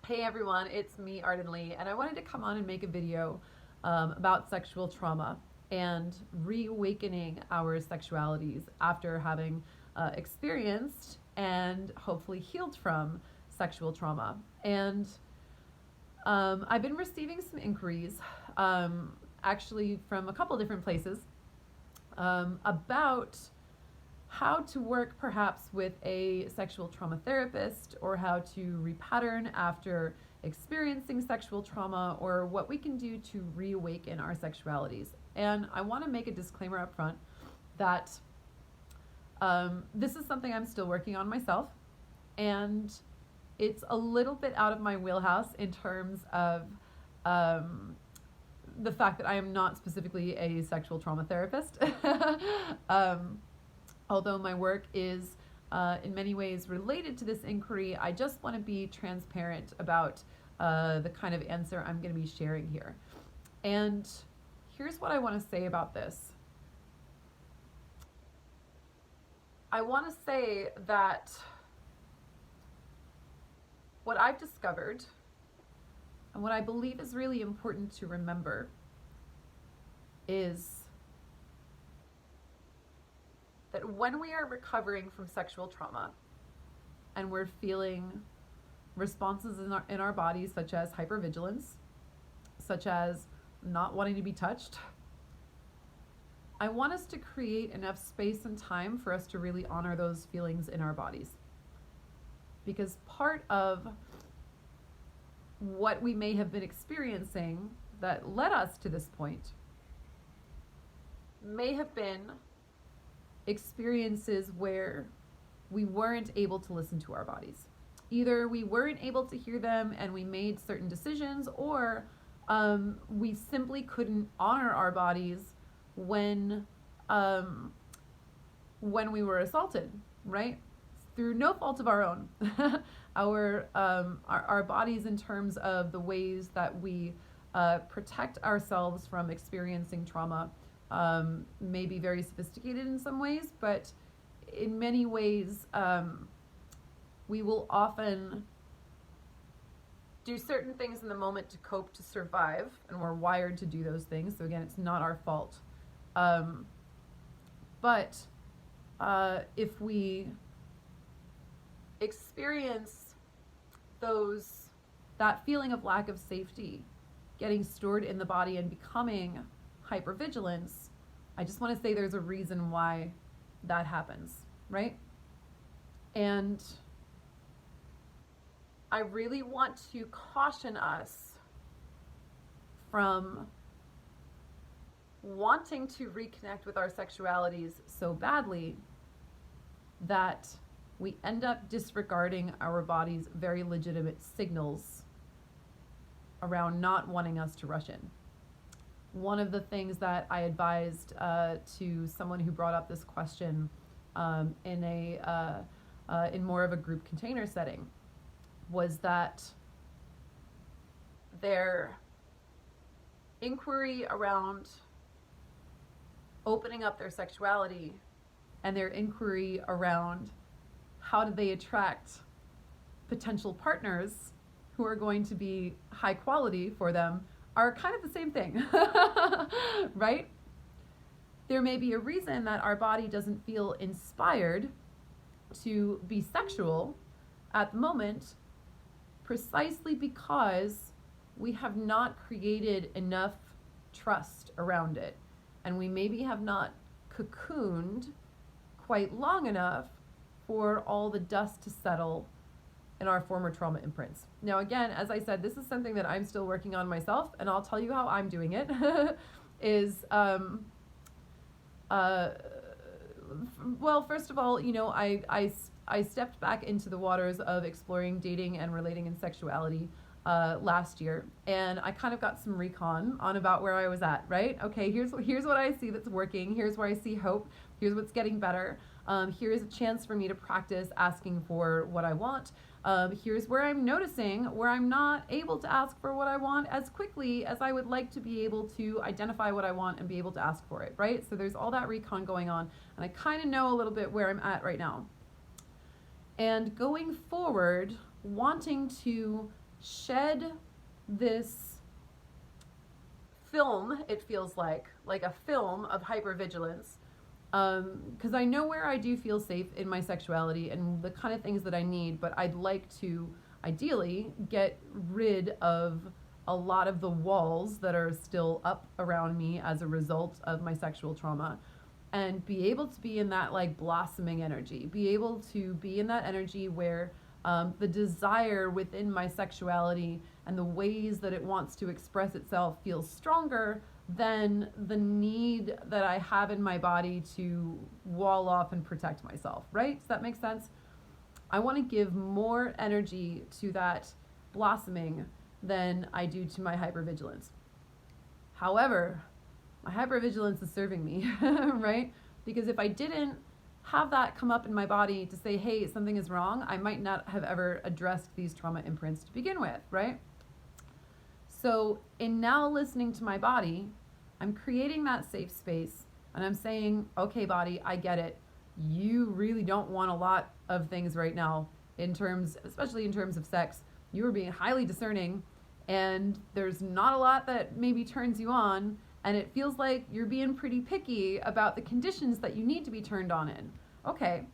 Hey everyone, it's me, Arden Lee, and I wanted to come on and make a video about sexual trauma and reawakening our sexualities after having experienced and hopefully healed from sexual trauma. And I've been receiving some inquiries, actually from a couple different places, about how to work perhaps with a sexual trauma therapist, or how to repattern after experiencing sexual trauma, or what we can do to reawaken our sexualities. And I want to make a disclaimer up front that this is something I'm still working on myself, and it's a little bit out of my wheelhouse in terms of the fact that I am not specifically a sexual trauma therapist. Although my work is in many ways related to this inquiry, I just want to be transparent about the kind of answer I'm going to be sharing here. And here's what I want to say about this. I want to say that what I've discovered, and what I believe is really important to remember, is that when we are recovering from sexual trauma and we're feeling responses in our bodies such as hypervigilance, such as not wanting to be touched, I want us to create enough space and time for us to really honor those feelings in our bodies. Because part of what we may have been experiencing that led us to this point may have been experiences where we weren't able to listen to our bodies. Either we weren't able to hear them and we made certain decisions, or we simply couldn't honor our bodies when we were assaulted, right? Through no fault of our own. Our bodies, in terms of the ways that we protect ourselves from experiencing trauma, may be very sophisticated in some ways, but in many ways we will often do certain things in the moment to cope, to survive, and we're wired to do those things. So again, it's not our fault. But if we experience that feeling of lack of safety getting stored in the body and becoming hypervigilance, I just want to say there's a reason why that happens, right? And I really want to caution us from wanting to reconnect with our sexualities so badly that we end up disregarding our body's very legitimate signals around not wanting us to rush in. One of the things that I advised to someone who brought up this question in more of a group container setting was that their inquiry around opening up their sexuality and their inquiry around how do they attract potential partners who are going to be high quality for them are kind of the same thing, right? There may be a reason that our body doesn't feel inspired to be sexual at the moment, precisely because we have not created enough trust around it, and we maybe have not cocooned quite long enough for all the dust to settle in our former trauma imprints. Now, again, as I said, this is something that I'm still working on myself, and I'll tell you how I'm doing it. Well, first of all, I stepped back into the waters of exploring dating and relating and sexuality last year, and I kind of got some recon on about where I was at, right? Okay, here's what I see that's working. Here's where I see hope. Here's what's getting better. Here's a chance for me to practice asking for what I want. Here's where I'm noticing where I'm not able to ask for what I want as quickly as I would like to be able to identify what I want and be able to ask for it, right? So there's all that recon going on, and I kind of know a little bit where I'm at right now. And going forward, wanting to shed this film, it feels like a film of hypervigilance. Because I know where I do feel safe in my sexuality and the kind of things that I need, but I'd like to ideally get rid of a lot of the walls that are still up around me as a result of my sexual trauma, and be able to be in that like blossoming energy, be able to be in that energy where the desire within my sexuality and the ways that it wants to express itself feels stronger than the need that I have in my body to wall off and protect myself, right? Does that make sense? I want to give more energy to that blossoming than I do to my hypervigilance. However, my hypervigilance is serving me, right? Because if I didn't have that come up in my body to say, hey, something is wrong, I might not have ever addressed these trauma imprints to begin with, right? So in now listening to my body, I'm creating that safe space and I'm saying, okay, body, I get it. You really don't want a lot of things right now especially in terms of sex. You are being highly discerning and there's not a lot that maybe turns you on, and it feels like you're being pretty picky about the conditions that you need to be turned on in. Okay,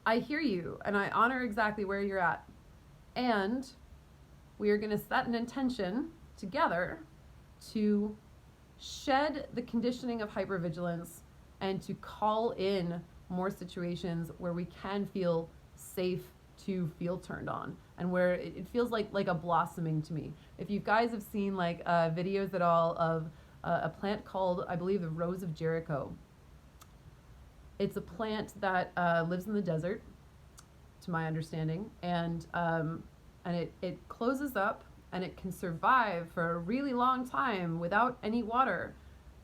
I hear you and I honor exactly where you're at. And we are going to set an intention together to shed the conditioning of hypervigilance and to call in more situations where we can feel safe to feel turned on, and where it feels like a blossoming to me. If you guys have seen like videos at all of a plant called, I believe, the Rose of Jericho. It's a plant that lives in the desert, to my understanding, and it closes up and it can survive for a really long time without any water,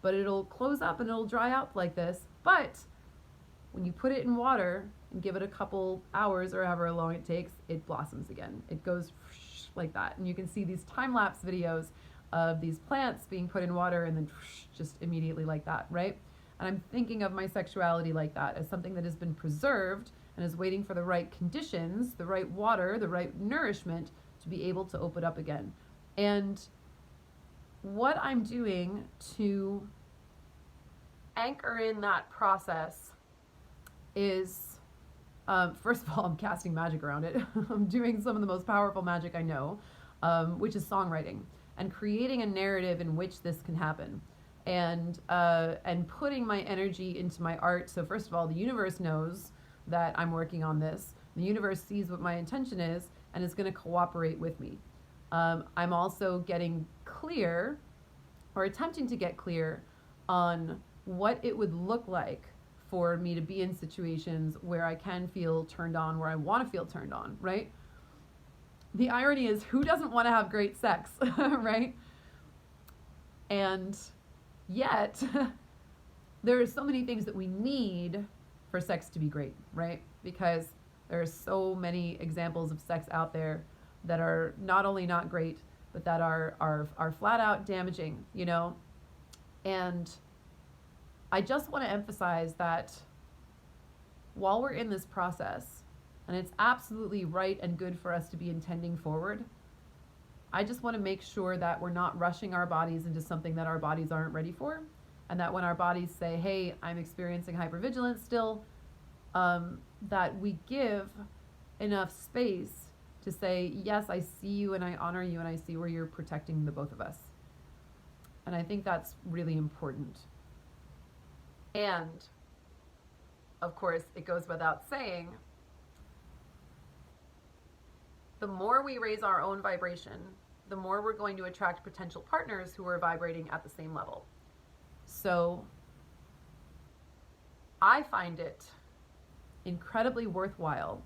but it'll close up and it'll dry out like this. But when you put it in water and give it a couple hours or however long it takes, it blossoms again. It goes like that. And you can see these time-lapse videos of these plants being put in water and then just immediately like that, right? And I'm thinking of my sexuality like that, as something that has been preserved and is waiting for the right conditions, the right water, the right nourishment to be able to open up again. And what I'm doing to anchor in that process is, first of all, I'm casting magic around it. I'm doing some of the most powerful magic I know, which is songwriting, and creating a narrative in which this can happen, and putting my energy into my art. So first of all, the universe knows that I'm working on this. The universe sees what my intention is and is going to cooperate with me. I'm also getting clear, or attempting to get clear, on what it would look like for me to be in situations where I can feel turned on, where I want to feel turned on, right? The irony is, who doesn't want to have great sex, right? And yet, there are so many things that we need for sex to be great, right? Because there are so many examples of sex out there that are not only not great, but that are flat out damaging, you know? And I just want to emphasize that while we're in this process, and it's absolutely right and good for us to be intending forward, I just want to make sure that we're not rushing our bodies into something that our bodies aren't ready for, and that when our bodies say, hey, I'm experiencing hypervigilance still, that we give enough space to say, yes, I see you and I honor you and I see where you're protecting the both of us. And I think that's really important. And, of course, it goes without saying, the more we raise our own vibration, the more we're going to attract potential partners who are vibrating at the same level. So I find it incredibly worthwhile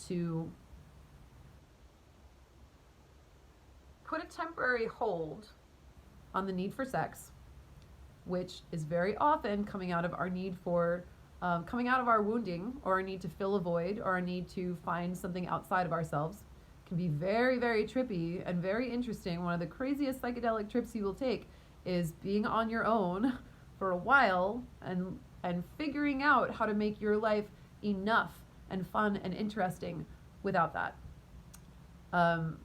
to put a temporary hold on the need for sex, which is very often coming out of our need for, coming out of our wounding, or our need to fill a void, or our need to find something outside of ourselves. It can be very, very trippy and very interesting. One of the craziest psychedelic trips you will take is being on your own for a while and figuring out how to make your life enough and fun and interesting without that. Um,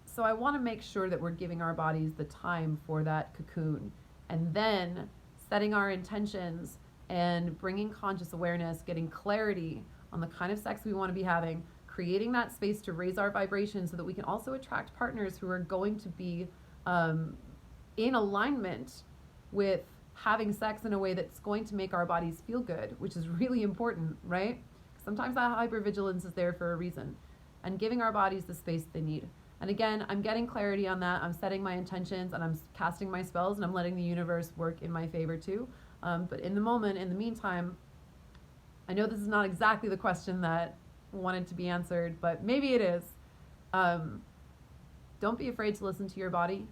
so I want to make sure that we're giving our bodies the time for that cocoon, and then setting our intentions and bringing conscious awareness, getting clarity on the kind of sex we want to be having, creating that space to raise our vibration so that we can also attract partners who are going to be in alignment with having sex in a way that's going to make our bodies feel good, which is really important, right? Sometimes that hypervigilance is there for a reason, and giving our bodies the space they need. And again, I'm getting clarity on that. I'm setting my intentions and I'm casting my spells and I'm letting the universe work in my favor too. But in the moment, in the meantime, I know this is not exactly the question that wanted to be answered, but maybe it is. Don't be afraid to listen to your body.